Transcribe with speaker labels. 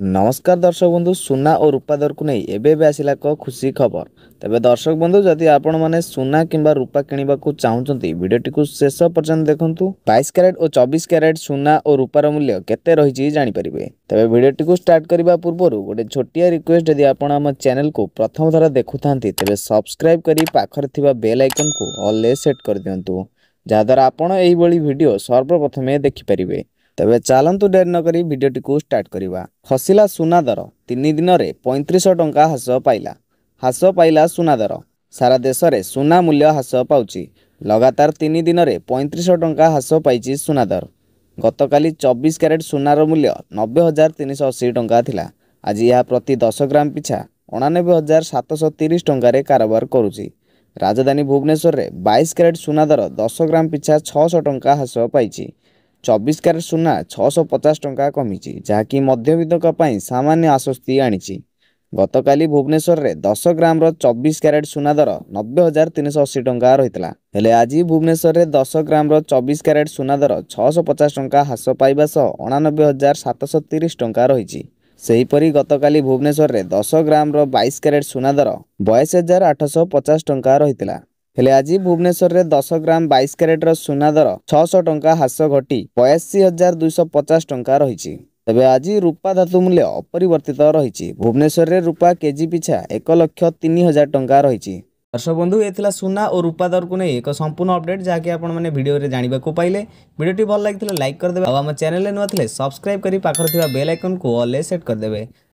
Speaker 1: नमस्कार दर्शक बंधु सुना और रूपा दर को नहीं एबे आसिला को खुशी खबर। तेबे दर्शक बंधु जदि आपण माने सुना किंबा रूपा किनिबा को चाहुचंती वीडियोटी को शेष पर्यंत देखंतु। 22 कैरेट और 24 कैरेट सुना और रूपार मूल्य केते रहिछि जानि परिबे। तेबे वीडियोटी को स्टार्ट करबा पूर्व गोटे छोटिया रिक्वेस्ट यदि आपण हम चैनल को प्रथम थर देखुथांती तेबे सब्सक्राइब करी पाखर थिबा बेल आइकन को ऑल ले सेट कर दियंतु जादार आपण एही बळी वीडियो सर्वप्रथमे देखि परिबे। तेबे चालंतु डेर नकरी वीडियोटी को स्टार्ट करिबा। खसिला सुना दर 3 दिन रे 3500 टंका हास पाइला सुना दर। सारा देश रे सुना मूल्य हास पाउची। लगातार 3 दिन रे 3500 टंका हास पाइची सुना दर। गतकाली 24 कैरेट सुनार मूल्य 90,380 टंका थिला। आज यह प्रति 10 ग्राम पिछा 89,730 टंका रे कारोबार करूची। राजधानी भुवनेश्वर रे 22 कैरेट सुना दर 10 ग्राम पिछा 600 टंका हास पाइची। 24 कैरेट सुना 650 टंका कमिची जहाँकि मध्यवित्तक सामान्य आश्वस्ति आनिछि। गतकाली भुवनेश्वर रे 10 ग्राम रो 24 कैरेट सुना दर 90,380 टंका रहितला। हेले आज भुवनेश्वर रे 10 ग्राम रो 24 कैरेट सुना दर 650 टंका हास पाइबा सह 89,730 टंका रहिछि। सेहीपरि गतकाली भुवनेश्वर रे 10 ग्राम रो 22 कैरेट सुना दर 82,850 टंका रहितला। हेले आज भुवनेश्वर रे 10 ग्राम 22 कैरेट रो सुना दर 600 टंका हास घटी 82,250 टंका रहिछि। तबे आज रूपा धातु मूल्य अपरिवर्तित रहिछि। भुवनेश्वर रे रूपा केजी पिछा 1,03,000 टंका रहिछि। दर्शक बंधु एथिला सुना और रूपा दर को नहीं एक संपूर्ण अपडेट जहाँकि आपण माने वीडियो रे जानिबा को पाइले। वीडियोटी भल लागिथिले लाइक कर देबे। आ हम चैनल ले नुआ थिले सब्सक्राइब करी पाखर थिबा बेल आइकन को ऑल ले सेट कर देबे।